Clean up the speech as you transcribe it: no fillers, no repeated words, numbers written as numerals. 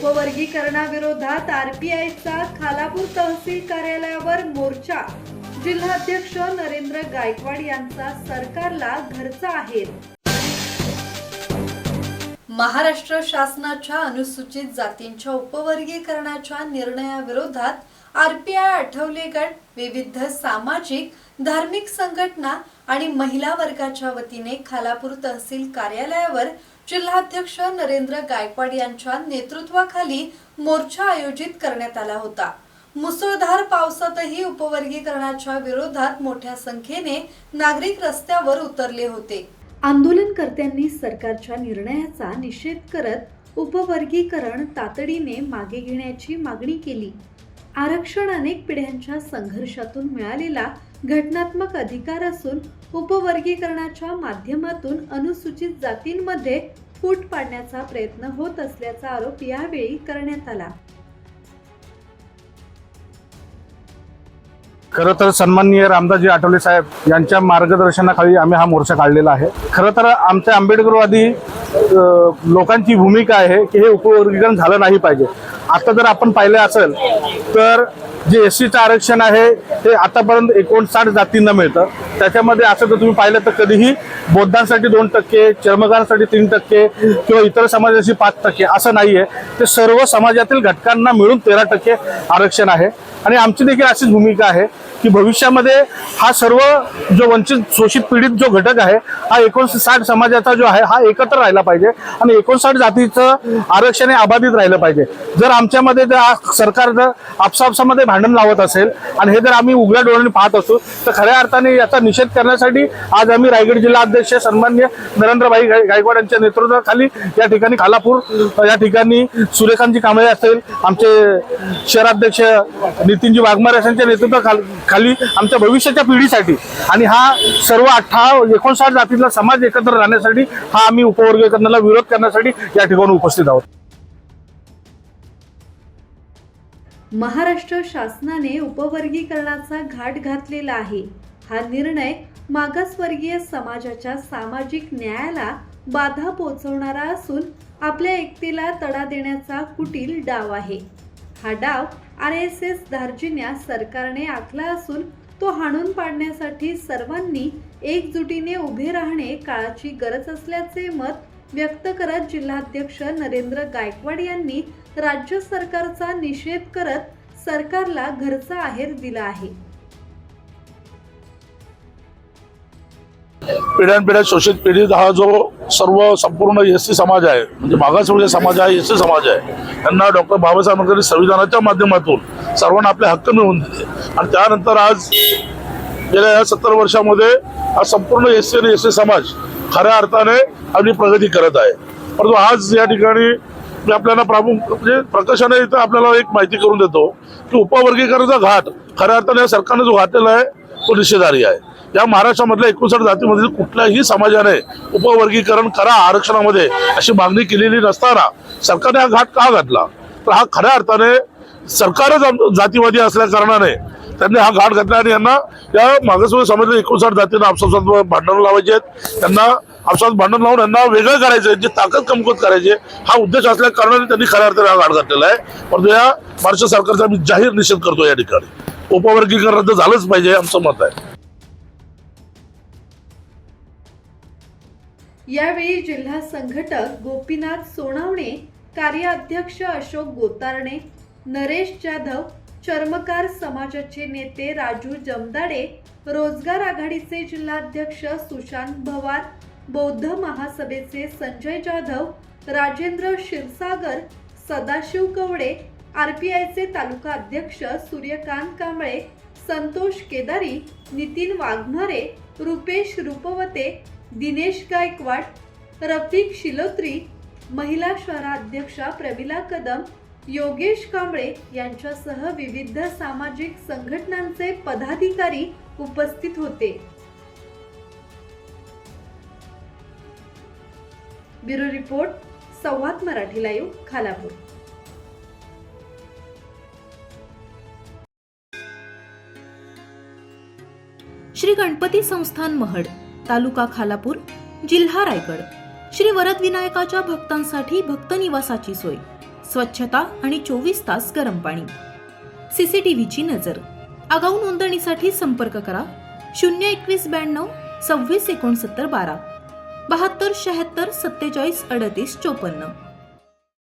उपवर्गीकरणाविरोधात आरपीआयचा खालापूर तहसील कार्यालयावर मोर्चा. जिल्हाध्यक्ष नरेंद्र गायकवाड यांचा सरकारला घरचा आहेर. महाराष्ट्र शासनाच्या अनुसूचित जातींच्या उपवर्गीकरणाच्या निर्णयाविरोधात आरपीआय, आठवले गट, विविध सामाजिक धार्मिक संघटना आणि महिला वर्गाच्या वतीने खालापूर तहसील कार्यालयावर जिल्हाध्यक्ष नरेंद्र गायकवाड यांच्या नेतृत्वाखाली मोर्चा आयोजित करण्यात आला होता. मुसळधार पावसातही उपवर्गीकरणाच्या विरोधात मोठ्या संख्येने नागरिक रस्त्यावर उतरले होते. आंदोलनकर्त्यांनी सरकारच्या निर्णयाचा निषेध करत उपवर्गीकरण तातडीने मागे घेण्याची मागणी केली. आरक्षण अनेक पिढ्यांच्या संघर्षातून मिळालेला घटनात्मक अधिकार असून उपवर्गीकरणाच्या माध्यमातून अनुसूचित जातींमध्ये फूट पाडण्याचा प्रयत्न होत असल्याचा आरोप यावेळी करण्यात आला. खरं तर सन्माननीय रामदासजी आठवले साहेब यांच्या मार्गदर्शनाखाली आम्ही हा मोर्चा काढलेला आहे. खरं तर आमच्या आंबेडकरवादी लोकांची भूमिका आहे की हे उपवर्गीकरण झालं नाही पाहिजे. आता जर आपण पाहिलं असेल तर जे एससीचं आरक्षण आहे ते आतापर्यंत 59 जातींना मिळतं. त्याच्यामध्ये असं जर तुम्ही पाहिलं तर कधीही बौद्धांसाठी 2%, चर्मकारांसाठी 3% किंवा इतर समाजाची 5% असं नाही आहे. ते सर्व समाजातील घटकांना मिळून 13% आरक्षण आहे. आणि आमची देखील अशीच भूमिका आहे की भविष्यामध्ये हा सर्व जो वंचित शोषित पीडित जो घटक आहे हा 59 समाजाचा जो आहे हा एकत्र राहिला पाहिजे आणि 59 जातीचं आरक्षण हे अबाधित राहिलं पाहिजे. जर आमच्यामध्ये जर सरकार जर आपसापसामध्ये भांडण लावत असेल आणि हे जर आम्ही उघड्या डोळ्यांनी पाहत असू तर खऱ्या अर्थाने याचा निषेध करण्यासाठी आज आम्ही रायगड जिल्हा अध्यक्ष सन्माननीय नरेंद्रभाई गायकवाड यांच्या नेतृत्वाखाली या ठिकाणी खालापूर या ठिकाणी सुरेखांची कांबळे असेल, आमचे शहराध्यक्ष नितीनजी वाघमारे यांच्या नेतृत्वाखाली आमच्या भविष्याच्या पिढीसाठी आणि हा सर्व 59 जातीतला समाज एकत्र राहण्यासाठी हा आम्ही उपवर्गीकरणाला विरोध करण्यासाठी या ठिकाणी उपस्थित आहोत. महाराष्ट्र शासनाने उपवर्गीकरणाचा घाट घातलेला आहे. हा निर्णय मागासवर्गीय समाजाच्या सामाजिक न्यायाला बाधा पोहोचवणारा असून आपल्या एकतेला तडा देण्याचा कुटील डाव आहे. हा डाव RSS धार्जिण्या सरकारने आखला असून तो हाणून पाडण्यासाठी सर्वांनी एकजुटीने उभे राहणे काळाची गरज असल्याचे मत व्यक्त करत जिल्हाध्यक्ष नरेंद्र गायकवाड यांनी राज्य सरकारचा निषेध करत सरकारला घरचा आहेर दिला आहे. पिढ्यानपिढ्या शोषित पीडित हा जो संपूर्ण एससी समाज आहे, म्हणजे मागासवर्गीय समाज आहे, एससी समाज आहे, त्यांना डॉक्टर बाबासाहेब आंबेडकर संविधानाच्या माध्यमातून सर्वांना आपले हक्क मिळवून दिले. आणि त्यानंतर आज गेल्या 70 वर्षामध्ये हा संपूर्ण एससी आणि एससी समाज खऱ्या अर्थाने आपली प्रगती करत आहे. परंतु आज या ठिकाणी मी आपल्याला म्हणजे प्रकाशाने इथं आपल्याला एक माहिती करून देतो की उपवर्गीकरणाचा घाट खऱ्या अर्थाने या सरकारने जो घातलेला आहे तो निषेधार्ह आहे. या महाराष्ट्रामधल्या 59 जातीमध्ये कुठल्याही समाजाने उपवर्गीकरण करा आरक्षणामध्ये अशी मागणी केलेली नसताना सरकारने हा घाट का घातला? तर हा खऱ्या अर्थाने सरकारच जातीवादी असल्या कारणाने त्यांनी हा घाट घातला आणि यांना या मागासवर्गीय समाजातील 59 जातींना आपसात भांडण लावायचे आहेत, त्यांना आपसात भांडण लावून यांना वेगळं करायचं, जे ताकद कमकुवत करायचे हा उद्देश असल्या कारणाने त्यांनी खऱ्या अर्थाने हा घाट घातलेला आहे. परंतु या महाराष्ट्र सरकारचा आम्ही जाहीर निषेध करतो. या ठिकाणी उपवर्गीकरण रद्द झालंच पाहिजे आमचं मत आहे. यावेळी जिल्हा संघटक गोपीनाथ सोनवणे, कार्याध्यक्ष अशोक गोतारणे, नरेश जाधव, चर्मकार समाजाचे नेते राजू जमदाडे, रोजगार आघाडीचे जिल्हाध्यक्ष सुशांत भवार, बौद्ध महासभेचे संजय जाधव, राजेंद्र क्षीरसागर, सदाशिव कवडे, आरपीआयचे तालुका अध्यक्ष सूर्यकांत कांबळे, संतोष केदारी, नितीन वाघमारे, रुपेश रूपवते, दिनेश गायकवाड, रफिक शिलोत्री, महिला शहराध्यक्षा प्रमिला कदम, योगेश कांबळे यांच्यासह विविध सामाजिक संघटनांचे पदाधिकारी उपस्थित होते. ब्युरो रिपोर्ट, संवाद मराठी लाईव्ह, खालापूर. श्री गणपती संस्थान महड, तालुका खालापूर, जिल्हा रायगड. श्री वरद विनायकाच्या भक्तांसाठी भक्त निवासाची सोय. स्वच्छता आणि 24 तास गरम पाणी. CCTVची नजर. आगाऊ नोंदणीसाठी संपर्क करा 02192 26 69 12 72 76 47 38 54.